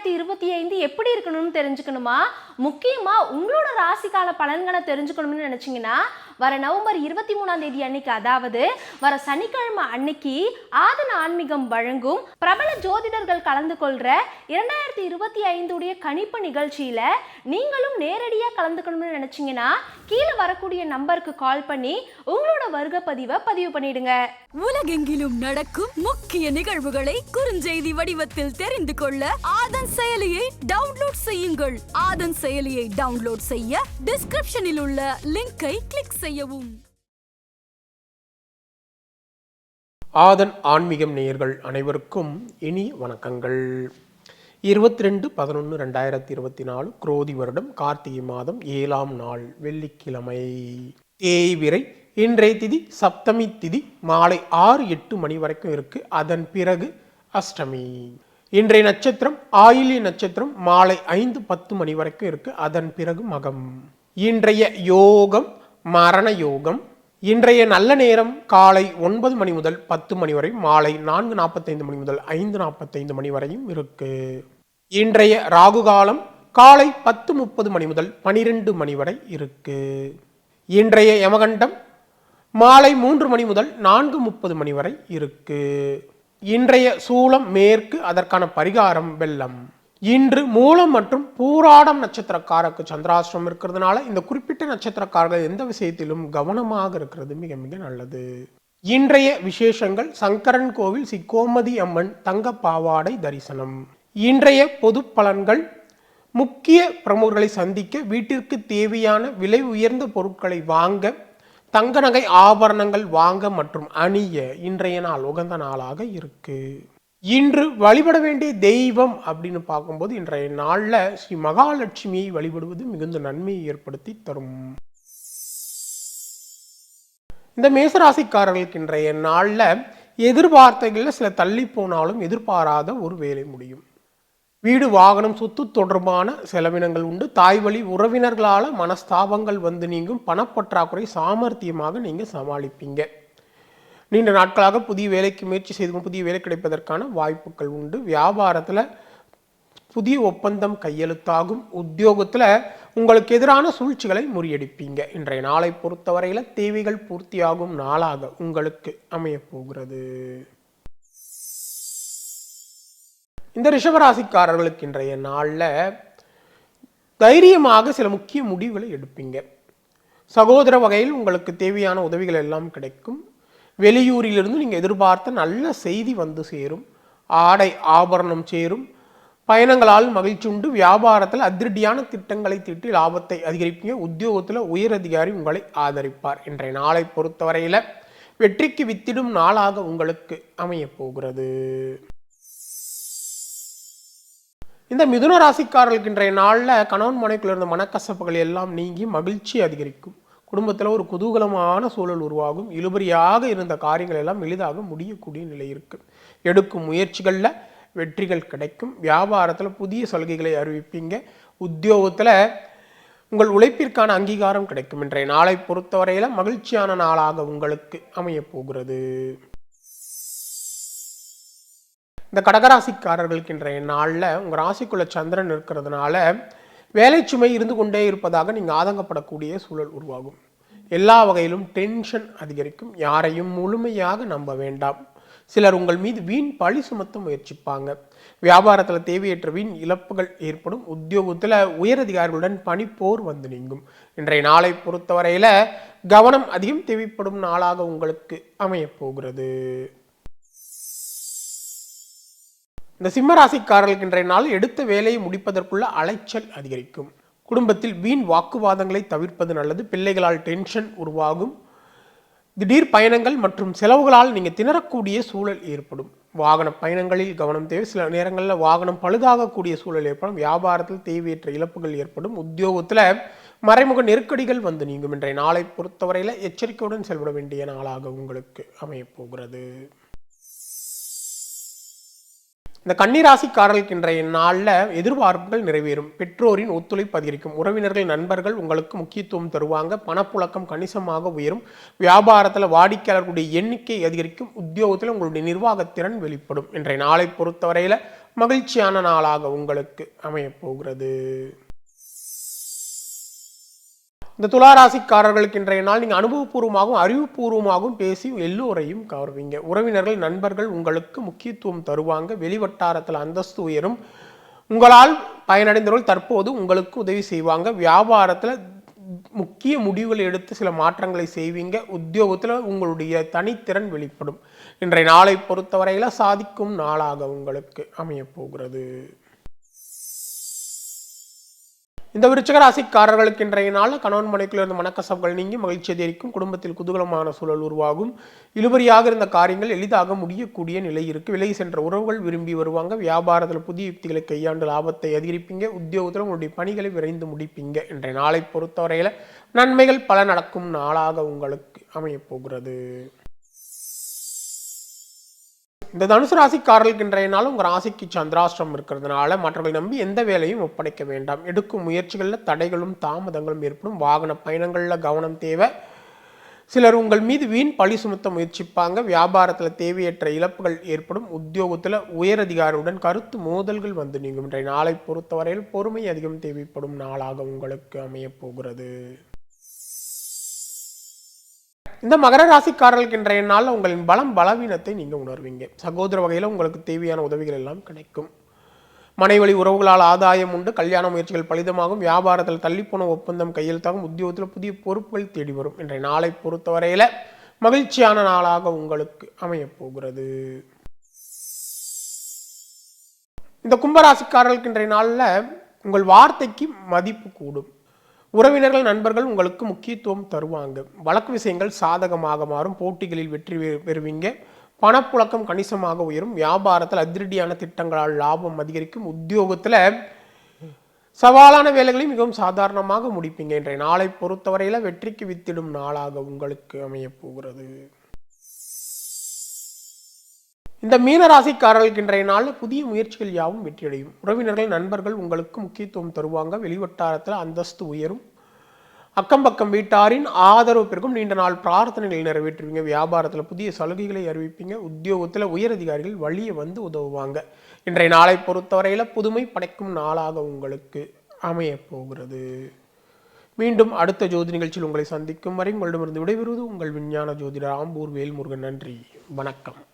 2025 எப்படி இருக்கணும்னு தெரிஞ்சுக்கணுமா? முக்கியமா உங்களோட ராசிக்கால பலன்களை தெரிஞ்சுக்கணும்னு நினைச்சீங்கன்னா வர நவம்பர் 23ஆம் தேதி அன்னைக்கு, அதாவது வர சனிக்கிழமை அன்னைக்கு ஆதன் ஆன்மீகம் வழங்கும் பிரபல ஜோதிடர்கள் கலந்து கொள்ற 2025 உடைய கணிப்பு நிகழ்ச்சியில நீங்களும் நேரடியா கலந்துக்கணும்னு நினைச்சீங்கன்னா கீழே வரக்கூடிய நம்பருக்கு கால் பண்ணி உங்களோட வருகை பதிவை பதிவு பண்ணிடுங்க. உலகெங்கிலும் நடக்கும் முக்கிய நிகழ்வுகளை குறுஞ்செய்தி வடிவத்தில் தெரிந்து கொள்ள ஆதன் செயலியை டவுன்லோட் செய்யுங்கள். ஆதன் செயலியை டவுன்லோட் செய்ய டிஸ்கிரிப்ஷனில் உள்ள லிங்கை கிளிக் செய்யவும். ஆதன் ஆன்மீகம் நேயர்கள் அனைவருக்கும் இனி வணக்கங்கள். 22/11/2024 குரோதி வருடம் கார்த்திகை மாதம் 7ஆம் நாள் வெள்ளிக்கிழமை. தேய்பிறை. இன்றைய திதி சப்தமி திதி. மாலை 6-8 மணி வரைக்கும் இருக்கு. அதன் பிறகு அஷ்டமி. இன்றைய நட்சத்திரம் ஆயில்ய நட்சத்திரம். மாலை 5-10 மணி வரைக்கும் இருக்கு. அதன் பிறகு மகம். இன்றைய யோகம் மரண யோகம். இன்றைய நல்ல நேரம் காலை 9 மணி முதல் 10 மணி வரை, மாலை 4:45 மணி முதல் 5:45 மணி வரையும் இருக்கு. இன்றைய ராகு காலம் காலை 10:30 மணி முதல் 12 மணி வரை இருக்கு. இன்றைய யமகண்டம் மாலை 3 மணி முதல் 4:30 மணி வரை இருக்கு. இன்றைய சூலம் மேற்கு. அதற்கான பரிகாரம் வெள்ளம். இன்று மூலம் மற்றும் பூராடம் நட்சத்திரக்காரருக்கு சந்திராஷ்டிரம் இருக்கிறதுனால இந்த குறிப்பிட்ட நட்சத்திரக்காரர்கள் எந்த விஷயத்திலும் கவனமாக இருக்கிறது மிக மிக நல்லது. இன்றைய விசேஷங்கள்: சங்கரன் கோவில் ஸ்ரீ கோமதி அம்மன் தங்க பாவாடை தரிசனம். இன்றைய பொது பலன்கள்: முக்கிய பிரமுகர்களை சந்திக்க, வீட்டிற்கு தேவையான விலை உயர்ந்த பொருட்களை வாங்க, தங்க நகை ஆபரணங்கள் வாங்க மற்றும் அணிய இன்றைய நாள் உகந்த நாளாக இருக்கு. இன்று வழிபட வேண்டிய தெய்வம் அப்படின்னு பார்க்கும்போது இன்றைய நாளில் ஸ்ரீ மகாலட்சுமியை வழிபடுவது மிகுந்த நன்மையை ஏற்படுத்தி தரும். இந்த மேசராசிக்காரர்களுக்கு இன்றைய நாளில் எதிர்பார்த்தைகளில் சில தள்ளி போனாலும் எதிர்பாராத ஒரு வேலை முடியும். வீடு வாகனம் சொத்து தொடர்பான செலவினங்கள் உண்டு. தாய் வழி உறவினர்களால் மனஸ்தாபங்கள் வந்து நீங்கும். பணப்பற்றாக்குறை சாமர்த்தியமாக நீங்கள் சமாளிப்பீங்க. நீண்ட நாட்களாக புதிய வேலைக்கு முயற்சி செய்து புதிய வேலை கிடைப்பதற்கான வாய்ப்புகள் உண்டு. வியாபாரத்தில் புதிய ஒப்பந்தம் கையெழுத்தாகும். உத்தியோகத்தில் உங்களுக்கு எதிரான சூழ்ச்சிகளை முறியடிப்பீங்க. இன்றைய நாளை பொறுத்தவரையில் தேவைகள் பூர்த்தியாகும் நாளாக உங்களுக்கு அமைய போகிறது. இந்த ரிஷபராசிக்காரர்களுக்கு இன்றைய நாளில் தைரியமாக சில முக்கிய முடிவுகளை எடுப்பீங்க. சகோதர வகையில் உங்களுக்கு தேவையான உதவிகள் எல்லாம் கிடைக்கும். வெளியூரிலிருந்து நீங்கள் எதிர்பார்த்த நல்ல செய்தி வந்து சேரும். ஆடை ஆபரணம் சேரும். பயணங்களால் மகிழ்ச்சி உண்டு. வியாபாரத்தில் அதிரடியான திட்டங்களை தீட்டி லாபத்தை அதிகரிப்பீங்க. உத்தியோகத்தில் உயர் அதிகாரி உங்களை ஆதரிப்பார். இன்றைய நாளை பொறுத்தவரையில் வெற்றிக்கு வித்திடும் நாளாக உங்களுக்கு அமைய போகிறது. இந்த மிதுன ராசிக்காரர்களுக்கு இன்றைய நாளில் கணவன் மனைக்குள்ள இருந்த மனக்கசப்புகள் எல்லாம் நீங்கி மகிழ்ச்சி அதிகரிக்கும். குடும்பத்தில் ஒரு குதூகலமான சூழல் உருவாகும். இழுபறியாக இருந்த காரியங்கள் எல்லாம் எளிதாக முடியக்கூடிய நிலை இருக்கு. எடுக்கும் முயற்சிகளில் வெற்றிகள் கிடைக்கும். வியாபாரத்தில் புதிய சலுகைகளை அறிவிப்பீங்க. உத்தியோகத்தில் உங்கள் உழைப்பிற்கான அங்கீகாரம் கிடைக்கும். இன்றைய நாளை பொறுத்தவரையில் மகிழ்ச்சியான நாளாக உங்களுக்கு அமைய போகிறது. இந்த கடகராசிக்காரர்களுக்கு இன்றைய நாளில் உங்கள் ராசிக்குள்ள சந்திரன் இருக்கிறதுனால வேலை சுமை இருந்து கொண்டே இருப்பதாக நீங்கள் ஆதங்கப்படக்கூடிய சூழல் உருவாகும். எல்லா வகையிலும் டென்ஷன் அதிகரிக்கும். யாரையும் முழுமையாக நம்ப வேண்டாம். சிலர் உங்கள் மீது வீண் பழி சுமத்த முயற்சிப்பாங்க. வியாபாரத்தில் தேவையற்ற வீண் இழப்புகள் ஏற்படும். உத்தியோகத்தில் உயரதிகாரிகளுடன் பணிப்போர் வந்து நீங்கும். இன்றைய நாளை பொறுத்தவரையில் கவனம் அதிகம் தேவைப்படும் நாளாக உங்களுக்கு அமைய போகிறது. இந்த சிம்மராசிக்காரர்களுக்கு இன்றைய நாள் எடுத்த வேலையை முடிப்பதற்குள்ள அலைச்சல் அதிகரிக்கும். குடும்பத்தில் வீண் வாக்குவாதங்களை தவிர்ப்பது நல்லது. பிள்ளைகளால் டென்ஷன் உருவாகும். திடீர் பயணங்கள் மற்றும் செலவுகளால் நீங்கள் திணறக்கூடிய சூழல் ஏற்படும். வாகன பயணங்களில் கவனம் தேவை. சில நேரங்களில் வாகனம் பழுதாகக்கூடிய சூழல் ஏற்படும். வியாபாரத்தில் தேவையற்ற இழப்புகள் ஏற்படும். உத்தியோகத்தில் மறைமுக நெருக்கடிகள் வந்து நீங்கும். இன்றைய நாளை பொறுத்தவரையில் எச்சரிக்கையுடன் செயல்பட வேண்டிய நாளாக உங்களுக்கு அமைய போகிறது. இந்த கன்னிராசிக்காரர்களுக்கு இன்றைய நாளில் எதிர்பார்ப்புகள் நிறைவேறும். பெற்றோரின் ஒத்துழைப்பு அதிகரிக்கும். உறவினர்கள் நண்பர்கள் உங்களுக்கு முக்கியத்துவம் தருவாங்க. பணப்புழக்கம் கணிசமாக உயரும். வியாபாரத்தில் வாடிக்கையாளர்களுடைய எண்ணிக்கை அதிகரிக்கும். உத்தியோகத்தில் உங்களுடைய நிர்வாகத்திறன் வெளிப்படும். இன்றைய நாளை பொறுத்தவரையில் மகிழ்ச்சியான நாளாக உங்களுக்கு அமையப் போகிறது. இந்த துளாராசிக்காரர்களுக்கு இன்றைய நாள் நீங்கள் அனுபவபூர்வமாகவும் அறிவுபூர்வமாகவும் பேசி எல்லோரையும் கவர்வீங்க. உறவினர்கள் நண்பர்கள் உங்களுக்கு முக்கியத்துவம் தருவாங்க. வெளிவட்டாரத்தில் அந்தஸ்து உயரும். உங்களால் பயனடைந்தவர்கள் தற்போது உங்களுக்கு உதவி செய்வாங்க. வியாபாரத்தில் முக்கிய முடிவுகளை எடுத்து சில மாற்றங்களை செய்வீங்க. உத்தியோகத்தில் உங்களுடைய தனித்திறன் வெளிப்படும். இன்றைய நாளை பொறுத்தவரையில் சாதிக்கும் நாளாக உங்களுக்கு அமையப் போகிறது. இந்த விருச்சிக ராசிக்காரர்களுக்கு இன்றைய நாள் கணவன் மனைக்குள்ள இருந்த மனக்கசப்புகள் நீங்கி மகிழ்ச்சி அதிகரிக்கும். குடும்பத்தில் குதூகலமான சூழல் உருவாகும். இழுபறியாக இருந்த காரியங்கள் எளிதாக முடியக்கூடிய நிலை இருக்கு. விலகி சென்ற உறவுகள் விரும்பி வருவாங்க. வியாபாரத்தில் புதிய யுக்திகளை கையாண்டு லாபத்தை அதிகரிப்பீங்க. உத்தியோகத்தில் உங்களுடைய பணிகளை விரைந்து முடிப்பீங்க. இன்றைய நாளை பொறுத்தவரையில் நன்மைகள் பல நடக்கும் நாளாக உங்களுக்கு அமையப் போகிறது. இந்த தனுசு ராசிக்காரர்களுக்கு இன்றைய நாள் உங்கள் ராசிக்கு சந்திராஷ்டிரம் இருக்கிறதுனால மற்றவர்களை நம்பி எந்த வேலையும் ஒப்படைக்க வேண்டாம். எடுக்கும் முயற்சிகளில் தடைகளும் தாமதங்களும் ஏற்படும். வாகன பயணங்களில் கவனம் தேவை. சிலர் உங்கள் மீது வீண் பழி சுமத்த முயற்சிப்பாங்க. வியாபாரத்தில் தேவையற்ற இழப்புகள் ஏற்படும். உத்தியோகத்தில் உயரதிகாரியுடன் கருத்து மோதல்கள் வந்து நீங்கும். இன்றைய நாளை பொறுத்தவரையில் பொறுமை அதிகம் தேவைப்படும் நாளாக உங்களுக்கு அமையப் போகிறது. இந்த மகர ராசிக்காரர்களுக்கு இன்றைய நாளில் உங்களின் பலவீனத்தை நீங்கள் உணர்வீங்க. சகோதர வகையில் உங்களுக்கு தேவையான உதவிகள் எல்லாம் கிடைக்கும். மனைவழி உறவுகளால் ஆதாயம் உண்டு. கல்யாண முயற்சிகள் பலிதமாகும். வியாபாரத்தில் தள்ளிப்போன ஒப்பந்தம் கையெழுத்தாகும். உத்தியோகத்தில் புதிய பொறுப்புகள் தேடி வரும். இன்றைய நாளை பொறுத்தவரையில் மகிழ்ச்சியான நாளாக உங்களுக்கு அமையப் போகிறது. இந்த கும்பராசிக்காரர்களுக்கு இன்றைய நாளில் உங்கள் வார்த்தைக்கு மதிப்பு கூடும். உறவினர்கள் நண்பர்கள் உங்களுக்கு முக்கியத்துவம் தருவாங்க. வழக்கு விஷயங்கள் சாதகமாக மாறும். போட்டிகளில் வெற்றி பெறுவீங்க. பணப்புழக்கம் கணிசமாக உயரும். வியாபாரத்தில் அதிரடியான திட்டங்களால் லாபம் அதிகரிக்கும். உத்தியோகத்தில் சவாலான வேலைகளை மிகவும் சாதாரணமாக முடிப்பீங்க. இன்றைய நாளை பொறுத்தவரையில் வெற்றிக்கு வித்திடும் நாளாக உங்களுக்கு அமையப் போகிறது. இந்த மீனராசிக்காரர்களுக்கு இன்றைய நாளில் புதிய முயற்சிகள் யாவும் வெற்றியடையும். உறவினர்கள் நண்பர்கள் உங்களுக்கு முக்கியத்துவம் தருவாங்க. வெளிவட்டாரத்தில் அந்தஸ்து உயரும். அக்கம் பக்கம் வீட்டாரின் ஆதரவு பெருக்கும். நீண்ட நாள் பிரார்த்தனைகளை நிறைவேற்றுவீங்க. வியாபாரத்தில் புதிய சலுகைகளை அறிவிப்பீங்க. உத்தியோகத்தில் உயரதிகாரிகள் வழியை வந்து உதவுவாங்க. இன்றைய நாளை பொறுத்தவரையில் புதுமை படைக்கும் நாளாக உங்களுக்கு அமையப் போகிறது. மீண்டும் அடுத்த ஜோதி நிகழ்ச்சியில் உங்களை சந்திக்கும் வரை உங்களிடமிருந்து விடைபெறுவது உங்கள் விஞ்ஞான ஜோதிடர் ஆம்பூர் வேல்முருகன். நன்றி, வணக்கம்.